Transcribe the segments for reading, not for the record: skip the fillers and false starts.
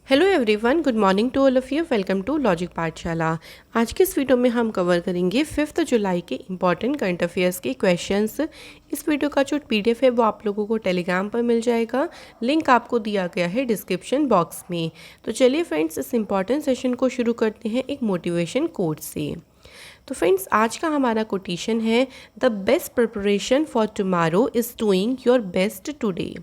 Hello everyone, good morning to all of you. Welcome to logic Pathshala. आज के इस video में हम कवर करेंगे 5 जुलाई के इम्पॉर्टेंट करंट अफेयर्स के क्वेश्चंस। इस वीडियो का जो पीडीएफ है वो आप लोगों को टेलीग्राम पर मिल जाएगा। लिंक आपको दिया गया है डिस्क्रिप्शन बॉक्स में। तो चलिए फ्रेंड्स, इस इम्पॉर्टेंट सेशन को शुरू करते हैं एक मोटिवेशन कोट से। तो फ्रेंड्स, आज का हमारा कोटेशन है, the best preparation for tomorrow is doing your best today.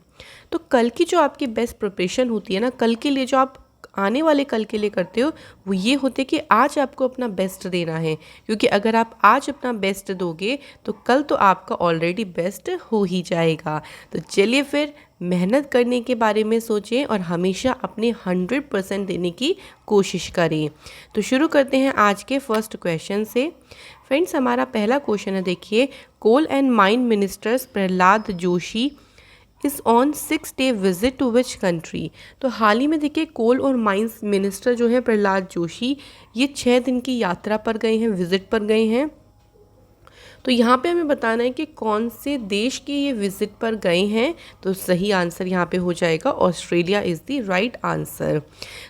तो कल की जो आपकी बेस्ट प्रिपरेशन होती है ना, कल के लिए जो आप आने वाले कल के लिए करते हो, वो ये होते कि आज आपको अपना बेस्ट देना है। क्योंकि अगर आप आज अपना बेस्ट दोगे तो कल तो आपका ऑलरेडी बेस्ट हो ही जाएगा। तो चलिए फिर मेहनत करने के बारे में सोचें और हमेशा अपने 100% देने की कोशिश करें। तो शुरू करते हैं आज के फर्स्ट क्वेश्चन से। फ्रेंड्स, हमारा पहला क्वेश्चन है, देखिए, coal and mine ministers Pralhad Joshi is on 6-day visit to which country. तो हाल ही में देखिए, कोल और माइंस मिनिस्टर जो है प्रहलाद जोशी, ये 6 दिन की यात्रा पर गए हैं, विजिट पर गए हैं। तो यहाँ पे हमें बताना है कि कौन से देश की ये विजिट पर गए हैं। तो सही आंसर यहाँ पे हो जाएगा Australia is the right answer.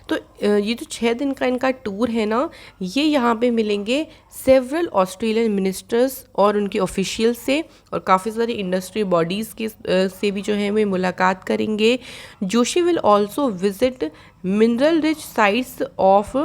तो ये जो 6 दिन का इनका टूर है ना, ये यहाँ पे मिलेंगे सेवरल ऑस्ट्रेलियन मिनिस्टर्स और उनके ऑफिशियल से, और काफ़ी सारी इंडस्ट्री बॉडीज़ के से भी जो है वे मुलाकात करेंगे। Joshi will also visit mineral rich sites of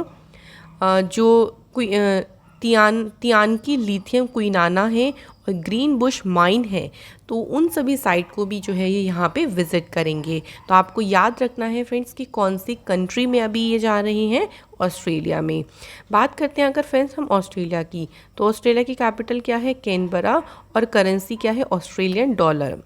जो तियान की लिथियम क्विनाना है और ग्रीन बुश माइन है। तो उन सभी साइट को भी जो है ये यहाँ पे विज़िट करेंगे। तो आपको याद रखना है फ्रेंड्स कि कौन सी कंट्री में अभी ये जा रहे हैं, ऑस्ट्रेलिया में। बात करते हैं अगर फ्रेंड्स हम ऑस्ट्रेलिया की, तो ऑस्ट्रेलिया की कैपिटल क्या है, कैनबरा, और करेंसी क्या है, ऑस्ट्रेलियन डॉलर।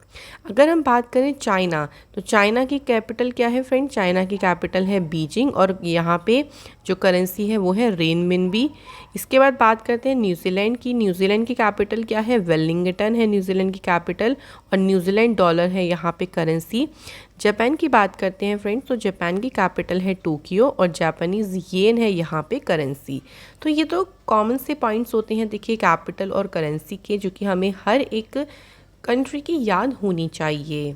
अगर हम बात करें चाइना, तो चाइना की कैपिटल क्या है फ्रेंड, चाइना की कैपिटल है बीजिंग, और यहाँ पे जो करेंसी है वो है रेनमिनबी। इसके बाद बात करते हैं न्यूजीलैंड की। न्यूजीलैंड की कैपिटल क्या है, वेलिंगटन है न्यूजीलैंड की कैपिटल, और न्यूजीलैंड डॉलर है यहाँ पे करेंसी। जापान की बात करते हैं फ्रेंड्स, तो जापान की कैपिटल है टोक्यो, और जापानीज़ येन है यहाँ पे करेंसी। तो ये तो कॉमन से पॉइंट्स होते हैं, देखिए, कैपिटल और करेंसी के, जो कि हमें हर एक कंट्री की याद होनी चाहिए।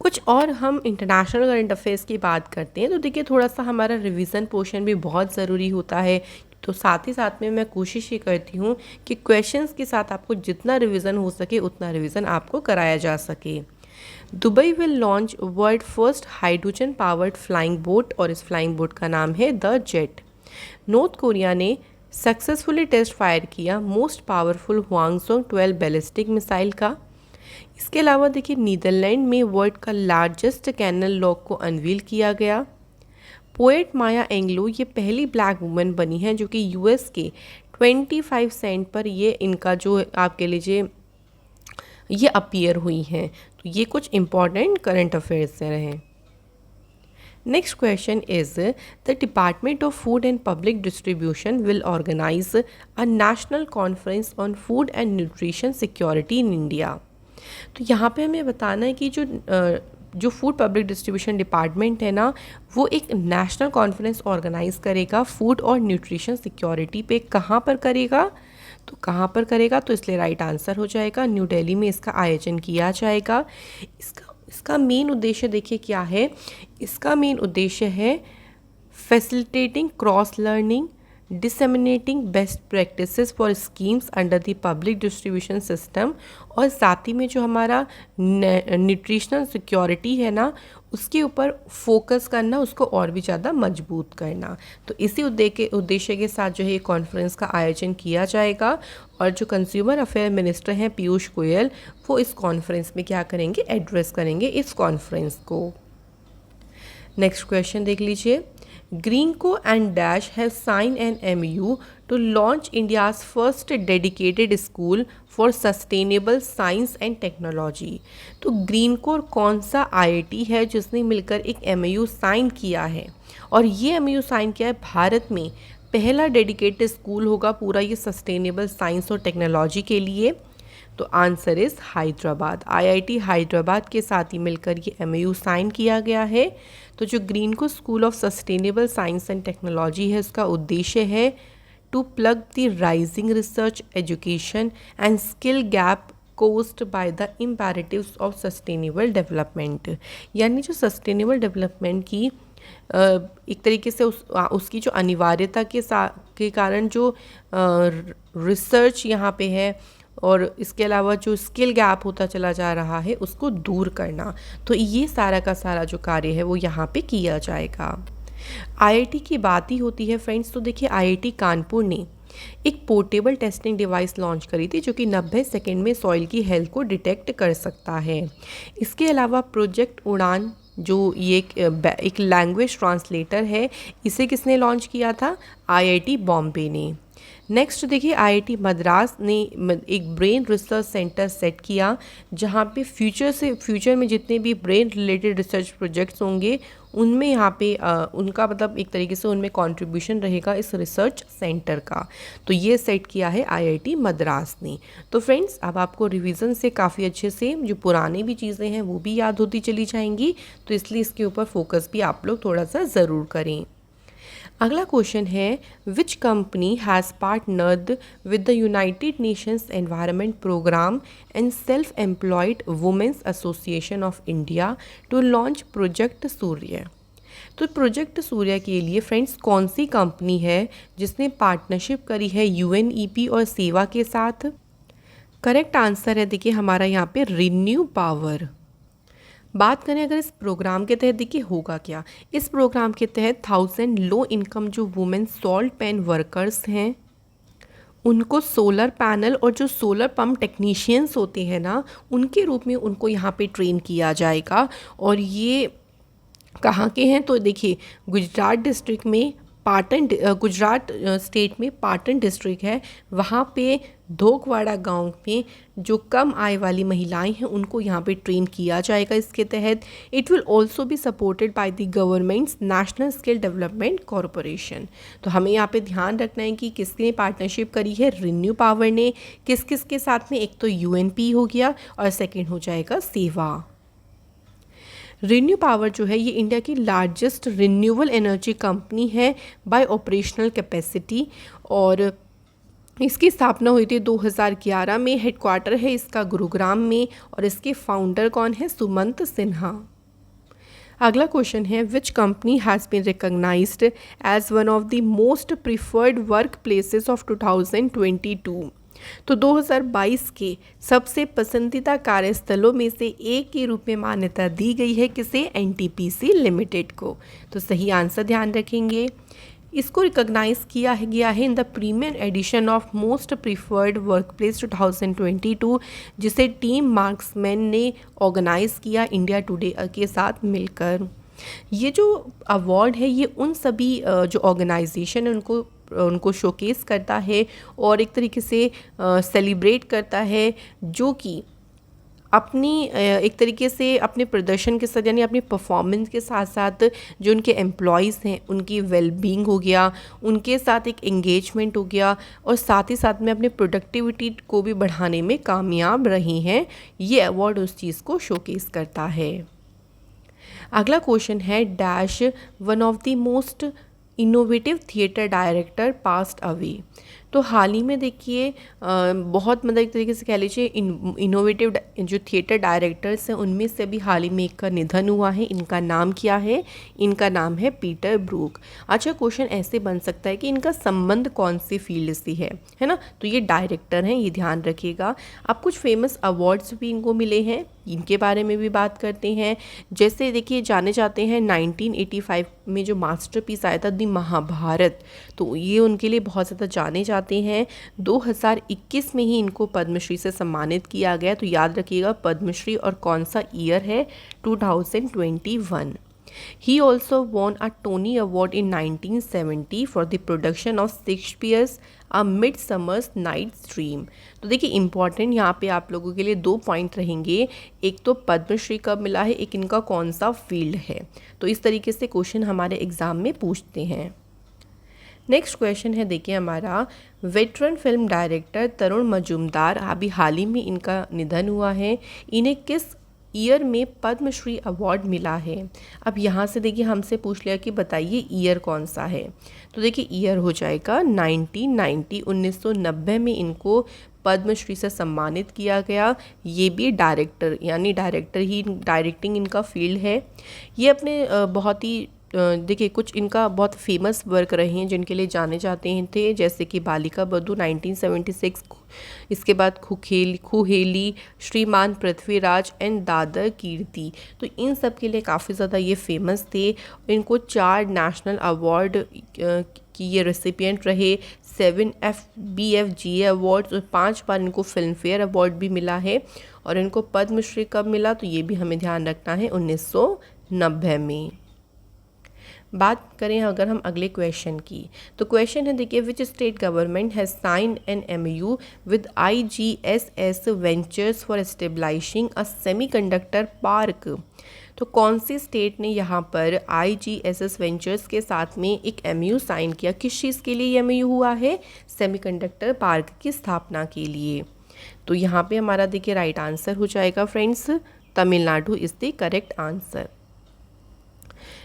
कुछ और हम इंटरनेशनल करंट अफेयर्स की बात करते हैं। तो देखिए, थोड़ा सा हमारा रिवीजन पोर्शन भी बहुत ज़रूरी होता है। तो साथ ही साथ में मैं कोशिश ये करती हूँ कि क्वेश्चंस के साथ आपको जितना रिवीजन हो सके उतना रिवीजन आपको कराया जा सके। Dubai will launch world first hydrogen powered flying boat, और इस फ्लाइंग बोट का नाम है द जेट। नॉर्थ कोरिया ने सक्सेसफुली टेस्ट फायर किया मोस्ट पावरफुल ह्वांगसोंग 12 बैलिस्टिक मिसाइल का। इसके अलावा देखिए, नीदरलैंड में वर्ल्ड का लार्जेस्ट कैनल लॉक को अनवील किया गया। पोएट माया एंग्लो ये पहली ब्लैक वुमन बनी है जो कि यूएस के 25 सेंट पर ये इनका जो आप कह लीजिए ये अपीयर हुई हैं। तो ये कुछ इंपॉर्टेंट करंट अफेयर्स से रहे। Next question is, the department of food and public distribution will organise a national conference on food and nutrition security in India. तो यहाँ पे हमें बताना है कि जो फूड पब्लिक डिस्ट्रीब्यूशन डिपार्टमेंट है ना, वो एक नेशनल कॉन्फ्रेंस ऑर्गेनाइज करेगा फूड और न्यूट्रिशन सिक्योरिटी पे। कहाँ पर करेगा, तो कहाँ पर करेगा, तो इसलिए राइट आंसर हो जाएगा न्यू दिल्ली में इसका आयोजन किया जाएगा। इसका मेन उद्देश्य देखिए क्या है, इसका मेन उद्देश्य है facilitating cross learning, disseminating best practices for schemes under the public distribution system, और साथ ही में जो हमारा न्यूट्रिशनल सिक्योरिटी है ना, उसके ऊपर फोकस करना, उसको और भी ज़्यादा मजबूत करना। तो इसी उद्देश्य के साथ जो है ये कॉन्फ्रेंस का आयोजन किया जाएगा। और जो कंज्यूमर अफेयर मिनिस्टर हैं पीयूष गोयल, वो इस कॉन्फ्रेंस में क्या करेंगे, एड्रेस करेंगे इस कॉन्फ्रेंस को। नेक्स्ट क्वेश्चन देख लीजिए, Greenko and dash have sign an MOU to launch India's first dedicated school for sustainable science and technology. तो ग्रीनको कौन सा IIT है जिसने मिलकर एक MOU साइन किया है, और ये MOU साइन किया है भारत में पहला डेडिकेटेड स्कूल होगा पूरा ये सस्टेनेबल साइंस और टेक्नोलॉजी के लिए। तो answer is Hyderabad. IIT Hyderabad के साथ ही मिलकर ये MOU साइन किया गया है। तो जो Greenko school of sustainable science and technology है, इसका उद्देश्य है to plug the rising research, education and skill gap caused by the imperatives of sustainable development. यानी जो सस्टेनेबल डेवलपमेंट की एक तरीके से उसकी जो अनिवार्यता के कारण जो रिसर्च यहाँ पे है और इसके अलावा जो स्किल गैप होता चला जा रहा है उसको दूर करना, तो ये सारा का सारा जो कार्य है वो यहाँ पे किया जाएगा। आईआईटी की बात ही होती है फ्रेंड्स, तो देखिए आईआईटी कानपुर ने एक पोर्टेबल टेस्टिंग डिवाइस लॉन्च करी थी जो कि 90 सेकेंड में सॉइल की हेल्थ को डिटेक्ट कर सकता है। इसके अलावा प्रोजेक्ट उड़ान जो ये एक लैंग्वेज ट्रांसलेटर है, इसे किसने लॉन्च किया था? आईआईटी बॉम्बे ने। नेक्स्ट देखिए आईआईटी मद्रास ने एक ब्रेन रिसर्च सेंटर सेट किया जहाँ पे फ्यूचर में जितने भी ब्रेन रिलेटेड रिसर्च प्रोजेक्ट्स होंगे उनमें यहाँ पे उनका मतलब एक तरीके से उनमें कंट्रीब्यूशन रहेगा इस रिसर्च सेंटर का। तो ये सेट किया है आईआईटी मद्रास ने। तो फ्रेंड्स अब आपको रिवीजन से काफ़ी अच्छे से जो पुरानी भी चीज़ें हैं वो भी याद होती चली जाएंगी, तो इसलिए इसके ऊपर फोकस भी आप लोग थोड़ा सा ज़रूर करें। अगला क्वेश्चन है, which company has partnered with the United Nations Environment Programme and self employed women's association of India to launch project Surya. तो प्रोजेक्ट सूर्य के लिए फ्रेंड्स कौन सी कंपनी है जिसने पार्टनरशिप करी है यूएनईपी और सेवा के साथ? करेक्ट आंसर है देखिए हमारा यहाँ पे रिन्यू पावर। बात करें अगर इस प्रोग्राम के तहत देखिए होगा क्या, इस प्रोग्राम के तहत 1000 लो इनकम जो वुमेन सॉल्ट पैन वर्कर्स हैं उनको सोलर पैनल और जो सोलर पंप टेक्नीशियंस होते हैं ना उनके रूप में उनको यहाँ पे ट्रेन किया जाएगा। और ये कहाँ के हैं? तो देखिए गुजरात डिस्ट्रिक्ट में गुजरात स्टेट में पाटन डिस्ट्रिक्ट है, वहाँ पे धोकवाड़ा गांव में जो कम आय वाली महिलाएं हैं उनको यहाँ पे ट्रेन किया जाएगा इसके तहत। It will also be supported by the governments national skill development corporation. तो हमें यहाँ पे ध्यान रखना है कि किसने पार्टनरशिप करी है? रिन्यू पावर ने। किस किस के साथ में? एक तो यूएनपी हो गया और सेकेंड हो जाएगा सेवा। रिन्यू पावर जो है ये इंडिया की लार्जेस्ट रिन्यूएबल एनर्जी कंपनी है बाय ऑपरेशनल कैपेसिटी और इसकी स्थापना हुई थी 2011 में। हेडक्वार्टर है इसका गुरुग्राम में और इसके फाउंडर कौन है? सुमंत सिन्हा। अगला क्वेश्चन है, which company has been recognised as one of the most preferred work places of 2022। तो 2022 के सबसे पसंदीदा कार्यस्थलों में से एक के रूप में मान्यता दी गई है किसे? एनटीपीसी लिमिटेड को। तो सही आंसर ध्यान रखेंगे। इसको रिकॉग्नाइज किया गया है in the premier edition of most preferred workplace 2022 जिसे टीम मार्क्समैन ने ऑर्गेनाइज किया इंडिया टुडे के साथ मिलकर। ये जो अवार्ड है ये उन सभी जो ऑर्गेनाइजेशन है उनको शोकेस करता है और एक तरीके से सेलिब्रेट करता है जो कि अपनी एक तरीके से अपने प्रदर्शन के साथ यानी अपनी परफॉर्मेंस के साथ साथ जो उनके एम्प्लॉयज़ हैं उनकी वेलबींग हो गया, उनके साथ एक एंगेजमेंट हो गया और साथ ही साथ में अपने प्रोडक्टिविटी को भी बढ़ाने में कामयाब रही हैं। ये अवार्ड उस चीज़ को शोकेस करता है। अगला क्वेश्चन है, dash one of the most innovative theatre director passed away. तो हाल ही में देखिए बहुत मतलब एक तरीके से कह लीजिए इनोवेटिव जो थिएटर डायरेक्टर्स हैं उनमें से भी हाल ही में एक का निधन हुआ है। इनका नाम क्या है? इनका नाम है पीटर ब्रूक। अच्छा, क्वेश्चन ऐसे बन सकता है कि इनका संबंध कौन सी फील्ड से है ना? तो ये डायरेक्टर हैं, ये ध्यान रखिएगा। अब कुछ फेमस अवार्ड्स भी इनको मिले हैं, इनके बारे में भी बात करते हैं। जैसे देखिए जाने जाते हैं 1985 में जो मास्टरपीस आया था द महाभारत, तो ये उनके लिए बहुत ज़्यादा जाने जाते हैं। 2021 में ही इनको पद्मश्री से सम्मानित किया गया। तो याद रखिएगा पद्मश्री और कौन सा ईयर है? 2021। He also won a Tony Award in 1970 for the production of Shakespeare's A Midsummer's Night's Dream। तो देखिए इम्पॉर्टेंट यहाँ पे आप लोगों के लिए 2 पॉइंट रहेंगे। एक तो पद्मश्री कब मिला है, एक इनका कौन सा फील्ड है। तो इस तरीके से क्वेश्चन हमारे एग्ज़ाम में पूछते हैं। नेक्स्ट क्वेश्चन है देखिए हमारा, वेटरन फिल्म डायरेक्टर तरुण मजूमदार, अभी हाल ही में इनका निधन हुआ है। इन्हें किस ईयर में पद्मश्री अवार्ड मिला है? अब यहाँ से देखिए हमसे पूछ लिया कि बताइए ईयर कौन सा है। तो देखिए ईयर हो जाएगा 1990 में इनको पद्मश्री से सम्मानित किया गया। ये भी डायरेक्टिंग इनका फील्ड है। ये अपने बहुत ही देखिए कुछ इनका बहुत फेमस वर्क रहे हैं जिनके लिए जाने जाते हैं थे, जैसे कि बालिका बधू 1976, इसके बाद खुहेली, श्रीमान पृथ्वीराज एंड दादर कीर्ति। तो इन सब के लिए काफ़ी ज़्यादा ये फेमस थे। इनको 4 नेशनल अवार्ड की ये रेसिपिएंट रहे, 7 FBFGA अवार्ड्स और 5 बार इनको फिल्म फेयर अवार्ड भी मिला है। और इनको पद्मश्री कब मिला, तो ये भी हमें ध्यान रखना है, 1990 में। बात करें अगर हम अगले क्वेश्चन की, तो क्वेश्चन है देखिए, which state government has signed an MOU with IGSS ventures for establishing a semiconductor park. तो कौन सी स्टेट ने यहाँ पर IGSS वेंचर्स के साथ में एक MOU साइन किया, किस चीज़ के लिए ये MOU हुआ है, सेमीकंडक्टर पार्क की स्थापना के लिए। तो यहाँ पे हमारा देखिए राइट आंसर हो जाएगा friends, Tamil Nadu is the correct answer.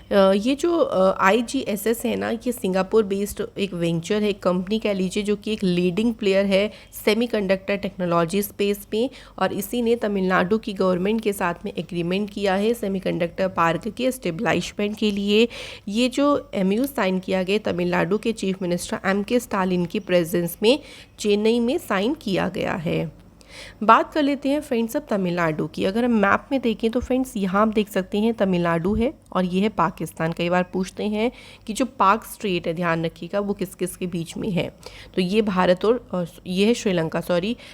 ये जो IGSS है ना, ये सिंगापुर बेस्ड एक वेंचर है, कंपनी कह लीजिए, जो कि एक लीडिंग प्लेयर है सेमीकंडक्टर टेक्नोलॉजी स्पेस में। और इसी ने तमिलनाडु की गवर्नमेंट के साथ में एग्रीमेंट किया है सेमीकंडक्टर पार्क के एस्टेब्लिशमेंट के लिए। ये जो MOU साइन किया गया तमिलनाडु के चीफ मिनिस्टर MK स्टालिन की प्रेजेंस में चेन्नई में साइन किया गया है। बात कर लेते हैं फ्रेंड्स अब तमिलनाडु की। अगर हम मैप में देखें तो फ्रेंड्स यहाँ आप देख सकते हैं तमिलनाडु है और ये है पाकिस्तान। कई बार पूछते हैं कि जो पाक स्ट्रेट है, ध्यान रखिएगा, वो किस किस के बीच में है। तो ये भारत और ये है श्रीलंका,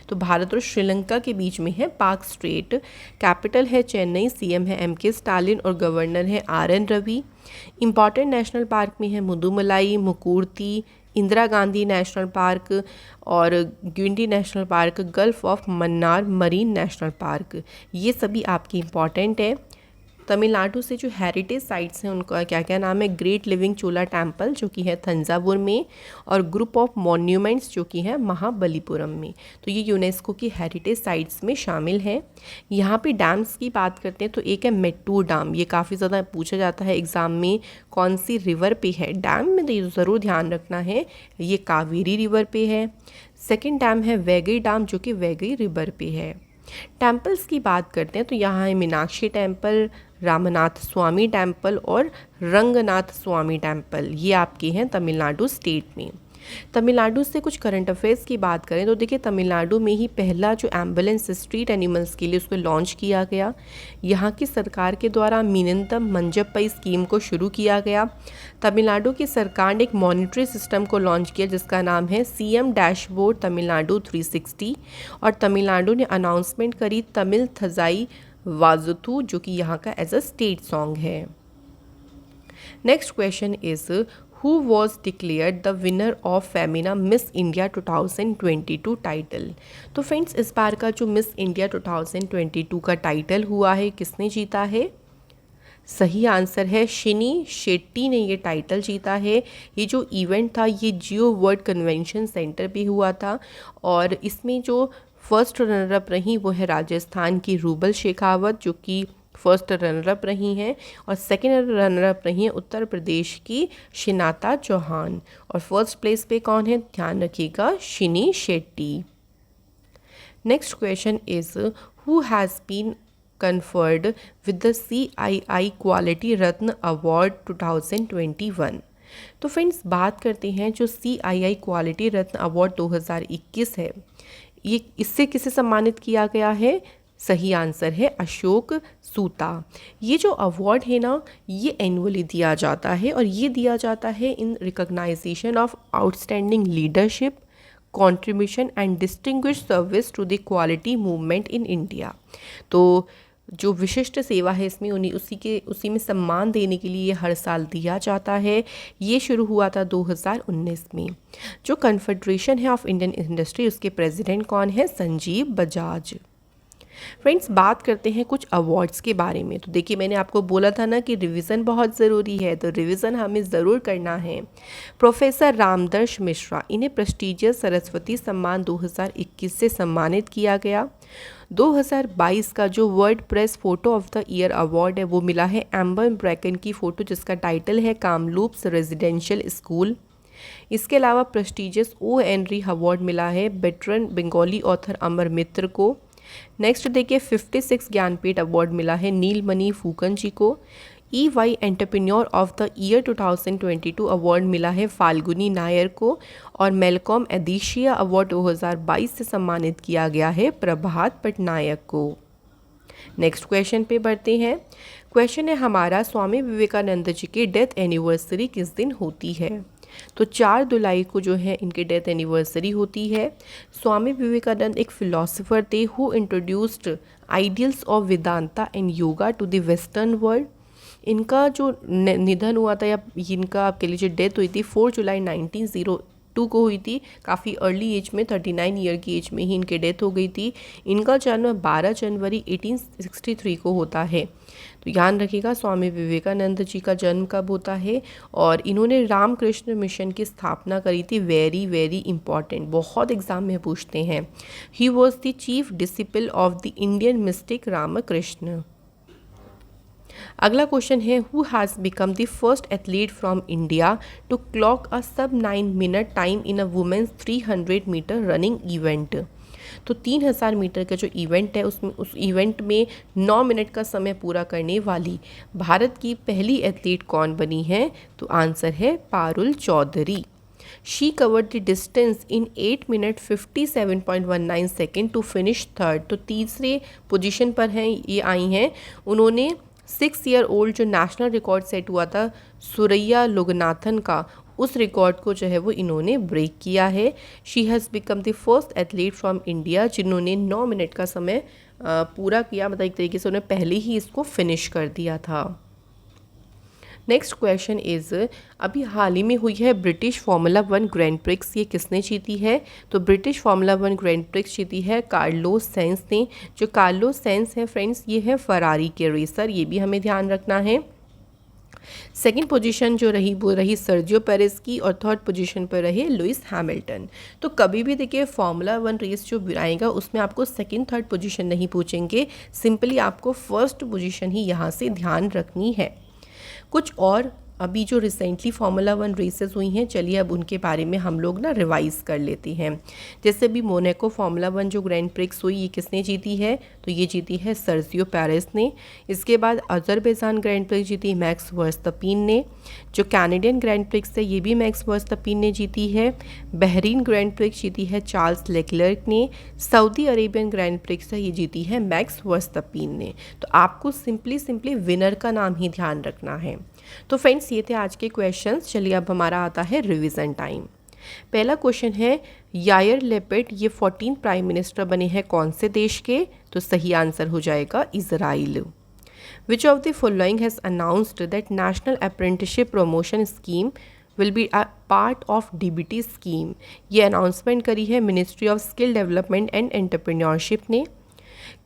तो भारत और श्रीलंका के बीच में है पाक स्ट्रेट। कैपिटल है चेन्नई, CM है MK स्टालिन और गवर्नर है RN Ravi. Important national park में है मुदुमलाई, मुकुर्ती, इंदिरा गांधी नेशनल पार्क और Guindy national park, gulf of Mannar marine national park, ये सभी आपकी इम्पॉर्टेंट है। तमिलनाडु से जो हेरिटेज साइट्स हैं उनका क्या क्या नाम है, ग्रेट लिविंग चोला टेम्पल जो कि है तंजावुर में, और ग्रुप ऑफ मॉन्यूमेंट्स जो कि है महाबलीपुरम में। तो ये यूनेस्को की हेरिटेज साइट्स में शामिल है। यहाँ पे डैम्स की बात करते हैं तो एक है मेट्टूर डैम, ये काफ़ी ज़्यादा पूछा जाता है एग्ज़ाम में, कौन सी रिवर पे है डैम में, तो ये ज़रूर ध्यान रखना है, ये कावेरी रिवर पे है। सेकेंड डैम है वैगई डैम जो कि वैगई रिवर पे है। टेम्पल्स की बात करते हैं तो यहाँ है मीनाक्षी टेम्पल, रामनाथ स्वामी टेम्पल और रंगनाथ स्वामी टेम्पल, ये आपके हैं तमिलनाडु स्टेट में। तमिलनाडु से कुछ करंट अफेयर्स की बात करें तो देखिए तमिलनाडु में ही पहला जो एम्बुलेंस स्ट्रीट एनिमल्स के लिए उसको लॉन्च किया गया। यहाँ की सरकार के द्वारा मीनंतम मंजप्पई स्कीम को शुरू किया गया। तमिलनाडु की सरकार ने एक मॉनिटरी सिस्टम को लॉन्च किया जिसका नाम है CM डैशबोर्ड तमिलनाडु 360। और तमिलनाडु ने अनाउंसमेंट करी तमिल थजाई वाजुथु जो कि यहाँ का एज अ स्टेट सॉन्ग है। Next question is Who was declared the winner of Femina Miss India 2022 title. तो फ्रेंड्स इस बार का जो मिस इंडिया 2022 का टाइटल हुआ है किसने जीता है, सही आंसर है शिनी शेट्टी ने ये टाइटल जीता है। ये जो इवेंट था ये जियो वर्ल्ड कन्वेंशन सेंटर पे हुआ था और इसमें जो फर्स्ट रनर अप रही वो है राजस्थान की रूबल शेखावत जो कि फर्स्ट रनर अप रही हैं, और सेकेंड रनर अप रही हैं उत्तर प्रदेश की शिनाता चौहान, और फर्स्ट प्लेस पे कौन है, ध्यान रखिएगा, Shini Shetty. Next question is who has been conferred with the CII quality Ratna award 2021। तो फ्रेंड्स बात करते हैं जो CII क्वालिटी रत्न अवार्ड 2021 है, ये इससे किसे सम्मानित किया गया है, सही आंसर है अशोक सूता। ये जो अवार्ड है ना ये एनुअली दिया जाता है और ये दिया जाता है in recognition of outstanding leadership, contribution and distinguish service to the quality movement in India. तो जो विशिष्ट सेवा है इसमें उसी में सम्मान देने के लिए ये हर साल दिया जाता है। ये शुरू हुआ था 2019 में। जो कन्फेडरेशन है ऑफ इंडियन इंडस्ट्री उसके प्रेसिडेंट कौन है, संजीव बजाज। फ्रेंड्स बात करते हैं कुछ अवार्ड्स के बारे में। तो देखिए मैंने आपको बोला था ना कि रिवीजन बहुत ज़रूरी है, तो रिवीजन हमें ज़रूर करना है। प्रोफेसर रामदर्श मिश्रा, इन्हें प्रेस्टीजियस सरस्वती सम्मान 2021 से सम्मानित किया गया। 2022 का जो world press photo of the year award है वो मिला है एम्बर ब्रैकन की फ़ोटो जिसका टाइटल है कामलूप्स रेजिडेंशियल स्कूल। इसके अलावा प्रेस्टीजियस ओ एनरी अवार्ड मिला है वेटरन बंगाली ऑथर अमर मित्र को। नेक्स्ट देखिए 56 ज्ञानपीठ अवार्ड मिला है नीलमणि फूकन जी को। EY entrepreneur of the year 2022 award मिला है फाल्गुनी नायर को, और मेलकॉम एडिशिया अवार्ड 2022 से सम्मानित किया गया है प्रभात पटनायक को। नेक्स्ट क्वेश्चन पे बढ़ते हैं। क्वेश्चन है हमारा, स्वामी विवेकानंद जी की डेथ एनिवर्सरी किस दिन होती है? तो 4 जुलाई को जो है इनकी डेथ एनिवर्सरी होती है। स्वामी विवेकानंद एक फिलोसोफर थे who introduced ideals of Vedanta and yoga to the western world. इनका जो निधन हुआ था, या इनका आपके लिए जो डेथ हुई थी 4 जुलाई 1902 को हुई थी। काफ़ी अर्ली एज में, 39 ईयर की एज में ही इनकी डेथ हो गई थी। इनका जन्म 12 जनवरी 1863 को होता है। तो ध्यान रखिएगा स्वामी विवेकानंद जी का जन्म कब होता है। और इन्होंने रामकृष्ण मिशन की स्थापना करी थी। वेरी वेरी इंपॉर्टेंट, बहुत एग्जाम में पूछते हैं। He was the chief disciple of the Indian mystic Ramakrishna. अगला क्वेश्चन है, who has become the first athlete from India to clock a sub 9 minute time in a women's 300 metre running event. तो 3000 metre का जो event है उसमें, उस event में 9 minute का समय पूरा करने वाली भारत की पहली एथलीट कौन बनी है? तो आंसर है Parul Chaudhary. She covered the distance in 8 minute 57.19 second to finish third. तो तीसरे पोजीशन पर हैं ये आई हैं। उन्होंने 6 ईयर ओल्ड जो नेशनल रिकॉर्ड सेट हुआ था सुरैया लोगनाथन का, उस रिकॉर्ड को जो है वो इन्होंने ब्रेक किया है। She has become the first athlete from India जिन्होंने 9 मिनट का समय पूरा किया, मतलब एक तरीके से उन्हें पहले ही इसको फिनिश कर दिया था। नेक्स्ट क्वेश्चन इज़, अभी हाल ही में हुई है ब्रिटिश फार्मूला 1 ग्रैंड प्रिक्स, ये किसने जीती है? तो ब्रिटिश फार्मूला 1 ग्रैंड प्रिक्स जीती है कार्लोस सेंस ने। जो कार्लोस सेंस है फ्रेंड्स, ये है फरारी के रेसर, ये भी हमें ध्यान रखना है। सेकंड पोजीशन जो रही वो रही सर्जियो पेरेस की, और थर्ड पोजीशन पर रहे लुइस हैमिल्टन। तो कभी भी देखिए फार्मूला 1 रेस जो आएगा उसमें आपको सेकंड थर्ड पोजीशन नहीं पूछेंगे, सिंपली आपको फर्स्ट पोजीशन ही यहाँ से ध्यान रखनी है। कुछ और अभी जो रिसेंटली फार्मूला 1 रेसेस हुई हैं, चलिए अब उनके बारे में हम लोग ना रिवाइज कर लेते हैं। जैसे अभी मोनाको फार्मूला 1 जो ग्रैंड प्रिक्स हुई, ये किसने जीती है? तो ये जीती है सर्जियो पेरेस ने। इसके बाद अजरबैजान ग्रैंड प्रिक्स जीती मैक्स वर्स्टैपिन ने। जो कैनेडियन ग्रैंड प्रिक्स है ये भी मैक्स वर्स्टैपिन ने जीती है। बहरीन ग्रैंड प्रिक्स जीती है चार्ल्स लेक्लर्क ने। सऊदी अरेबियन ग्रैंड प्रिक्स है ये जीती है मैक्स वर्स्टैपिन ने। तो आपको सिंपली विनर का नाम ही ध्यान रखना है। तो फ्रेंड्स ये थे आज के क्वेश्चंस। चलिए अब हमारा आता है रिवीजन टाइम। पहला क्वेश्चन है, यायर लेपिड ये 14 प्राइम मिनिस्टर बने हैं कौन से देश के? तो सही आंसर हो जाएगा Israel. Which of the following has announced that national apprenticeship promotion scheme will be a part of DBT scheme? ये अनाउंसमेंट करी है ministry of skill development and entrepreneurship ने।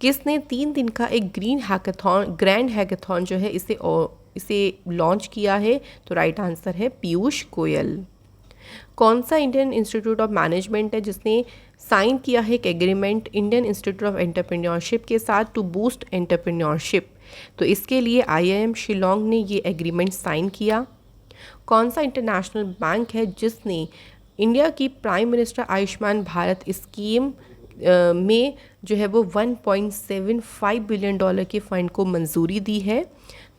किसने 3 दिन का एक ग्रैंड हैकाथॉन जो है इसे लॉन्च किया है? तो राइट आंसर है पीयूष गोयल। कौन सा इंडियन इंस्टीट्यूट ऑफ मैनेजमेंट है जिसने साइन किया है एक agreement Indian institute of entrepreneurship के साथ टू बूस्ट एंटरप्रेन्योरशिप? तो इसके लिए IIM शिलोंग ने ये एग्रीमेंट साइन किया। कौन सा इंटरनेशनल बैंक है जिसने इंडिया की prime minister Ayushman Bharat scheme में जो है वो $1.75 बिलियन के फ़ंड को मंजूरी दी है?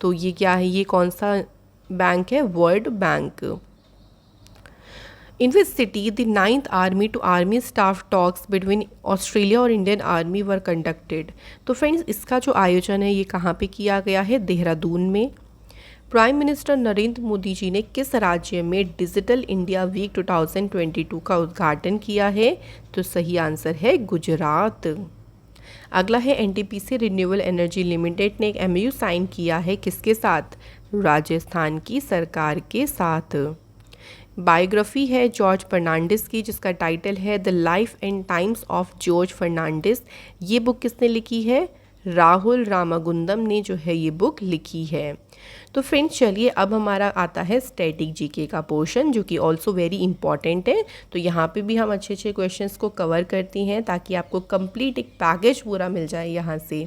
तो ये क्या है, ये कौन सा बैंक है? World bank. In which city the 9th army to army staff talks between Australia और इंडियन आर्मी वर कंडक्टेड? तो फ्रेंड्स इसका जो आयोजन है ये कहाँ पे किया गया है? देहरादून में। प्राइम मिनिस्टर नरेंद्र मोदी जी ने किस राज्य में डिजिटल इंडिया वीक 2022 का उद्घाटन किया है? तो सही आंसर है गुजरात। अगला है, NTPC रिन्यूएबल एनर्जी लिमिटेड ने एक MOU साइन किया है किसके साथ? राजस्थान की सरकार के साथ। बायोग्राफी है जॉर्ज फर्नांडिस की जिसका टाइटल है the life and times of George Fernandes. ये बुक किसने लिखी है? राहुल रामागुंदम ने जो है ये बुक लिखी है। तो फ्रेंड्स चलिए अब हमारा आता है स्टैटिक जीके का पोर्शन जो कि ऑल्सो वेरी इंपॉर्टेंट है। तो यहाँ पे भी हम अच्छे क्वेश्चंस को कवर करती हैं ताकि आपको कंप्लीट एक पैकेज पूरा मिल जाए यहाँ से।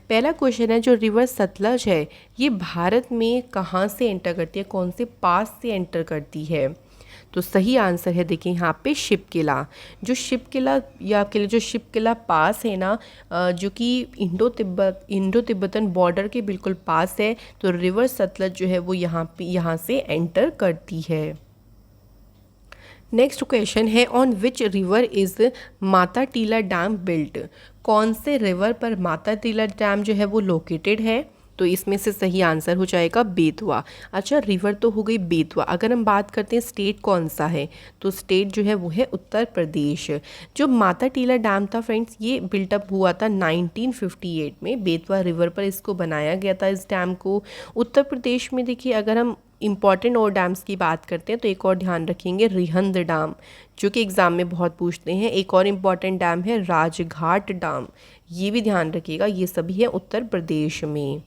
पहला क्वेश्चन है, जो रिवर सतलज है ये भारत में कहाँ से एंटर करती है, कौन से पास से एंटर करती है? तो सही आंसर है देखिए यहाँ पे शिपकिला। जो शिपकिला या आपके लिए जो शिपकिला पास है ना, जो कि इंडो तिब्बतन बॉर्डर के बिल्कुल पास है, तो रिवर सतलज जो है वो यहाँ से एंटर करती है। नेक्स्ट क्वेश्चन है on which river is Mata Tila dam built. कौन से रिवर पर माता टीला डैम जो है वो लोकेटेड है, तो इसमें से सही आंसर हो जाएगा बेतवा। अच्छा, रिवर तो हो गई बेतवा। अगर हम बात करते हैं स्टेट कौन सा है, तो स्टेट जो है वो है उत्तर प्रदेश। जो माता टीला डैम था फ्रेंड्स, ये बिल्टअप हुआ था 1958 में। बेतवा रिवर पर इसको बनाया गया था, इस डैम को। उत्तर प्रदेश में देखिए, अगर हम इम्पॉर्टेंट और डैम्स की बात करते हैं तो एक और ध्यान रखेंगे रिहंद डैम, जो कि एग्ज़ाम में बहुत पूछते हैं। एक और इम्पॉर्टेंट डैम है राजघाट डैम, ये भी ध्यान रखिएगा। ये सभी है उत्तर प्रदेश में।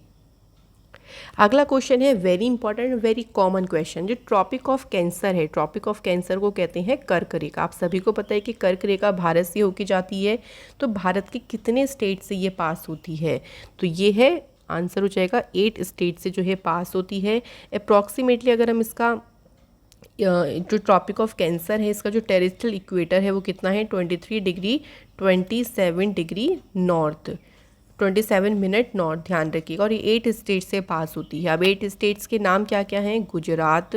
अगला क्वेश्चन है very important, very common question. जो ट्रॉपिक ऑफ कैंसर है, ट्रॉपिक ऑफ कैंसर को कहते हैं कर्क रेखा। आप सभी को पता है कि कर्क रेखा भारत से होकर जाती है, तो भारत के कितने स्टेट से ये पास होती है, तो ये है आंसर हो जाएगा 8 स्टेट से जो है पास होती है। अप्रॉक्सीमेटली अगर हम इसका जो ट्रॉपिक ऑफ कैंसर है, इसका जो टेरेस्ट्रियल इक्वेटर है वो कितना है, 23 degree 27 degree north, 27 minute north, ध्यान रखिएगा। और ये 8 स्टेट से पास होती है। अब 8 स्टेट्स के नाम क्या क्या हैं, गुजरात,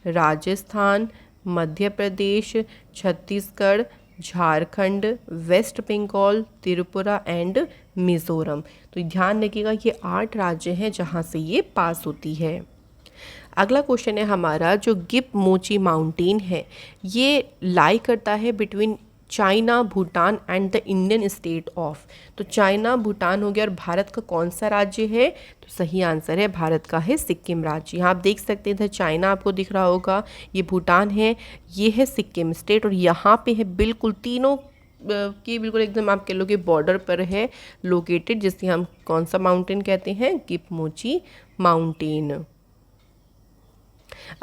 राजस्थान, मध्य प्रदेश, छत्तीसगढ़, झारखंड, वेस्ट बंगाल, त्रिपुरा एंड मिज़ोरम। तो ध्यान रखिएगा ये 8 राज्य हैं जहाँ से ये पास होती है। अगला क्वेश्चन है हमारा, जो गिप मोची माउंटेन है, ये लाई करता है between China, Bhutan and the Indian state of. तो चाइना, भूटान हो गया, और भारत का कौन सा राज्य है, तो सही आंसर है भारत का है सिक्किम राज्य। यहाँ आप देख सकते हैं, इधर चाइना आपको दिख रहा होगा, ये भूटान है, ये है सिक्किम स्टेट, और यहाँ पे है बिल्कुल तीनों की बिल्कुल एकदम आप कह लो कि बॉर्डर पर है लोकेटेड, जिसे हम कौन सा माउंटेन कहते हैं, गिप मोची माउंटेन।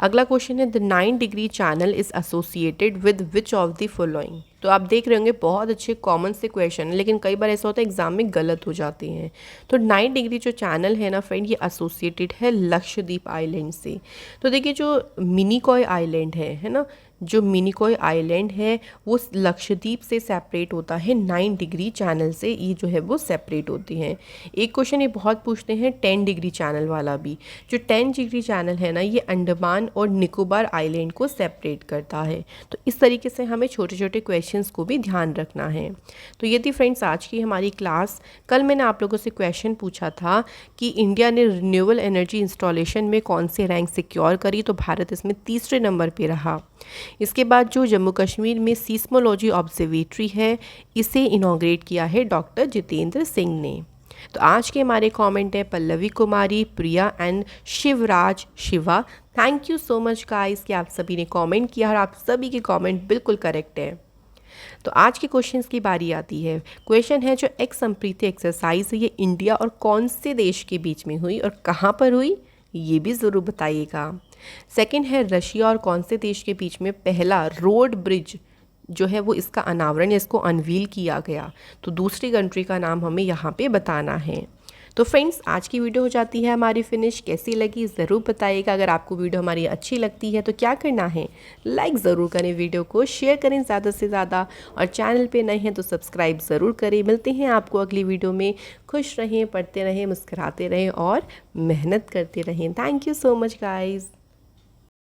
अगला क्वेश्चन है the 9 degree channel is associated with which of the following. तो आप देख रहे होंगे बहुत अच्छे कॉमन से क्वेश्चन है, लेकिन कई बार ऐसा होता है एग्जाम में गलत हो जाते हैं। तो 9 डिग्री जो चैनल है ना फ्रेंड, ये एसोसिएटेड है लक्षद्वीप आइलैंड से। तो देखिए जो मिनिकॉय आइलैंड है ना, जो मिनिकॉय आइलैंड है वो लक्षद्वीप से सेपरेट होता है 9 डिग्री चैनल से, ये जो है वो सेपरेट होती हैं। एक क्वेश्चन ये बहुत पूछते हैं 10 डिग्री चैनल वाला भी। जो 10 डिग्री चैनल है ना, ये अंडमान और निकोबार आइलैंड को सेपरेट करता है। तो इस तरीके से हमें छोटे छोटे क्वेश्चंस को भी ध्यान रखना है। तो ये थी फ्रेंड्स आज की हमारी क्लास। कल मैंने आप लोगों से क्वेश्चन पूछा था कि इंडिया ने रिन्यूएबल एनर्जी इंस्टॉलेशन में कौन से रैंक सिक्योर करी, तो भारत इसमें तीसरे नंबर पे रहा। इसके बाद जो जम्मू कश्मीर में सीस्मोलॉजी ऑब्जर्वेटरी है, इसे इनॉग्रेट किया है डॉक्टर जितेंद्र सिंह ने। तो आज के हमारे कमेंट है Pallavi Kumari, Priya and Shivraj Shiva. Thank you so much guys कि आप सभी ने कमेंट किया, और आप सभी के कमेंट बिल्कुल करेक्ट है। तो आज के क्वेश्चंस की बारी आती है। क्वेश्चन है जो एक्स संप्रीति एक्सरसाइज है, ये इंडिया और कौन से देश के बीच में हुई और कहाँ पर हुई, ये भी ज़रूर बताइएगा। सेकंड है रशिया और कौन से देश के बीच में पहला रोड ब्रिज जो है वो इसका अनावरण, इसको अनवील किया गया, तो दूसरी कंट्री का नाम हमें यहाँ पे बताना है। तो फ्रेंड्स आज की वीडियो हो जाती है हमारी फिनिश। कैसी लगी ज़रूर बताइएगा। अगर आपको वीडियो हमारी अच्छी लगती है तो क्या करना है, लाइक ज़रूर करें, वीडियो को शेयर करें ज़्यादा से ज़्यादा, और चैनल पे नए हैं तो सब्सक्राइब ज़रूर करें। मिलते हैं आपको अगली वीडियो में। खुश रहें, पढ़ते रहें, मुस्कुराते रहें और मेहनत करते रहें। Thank you so much guys.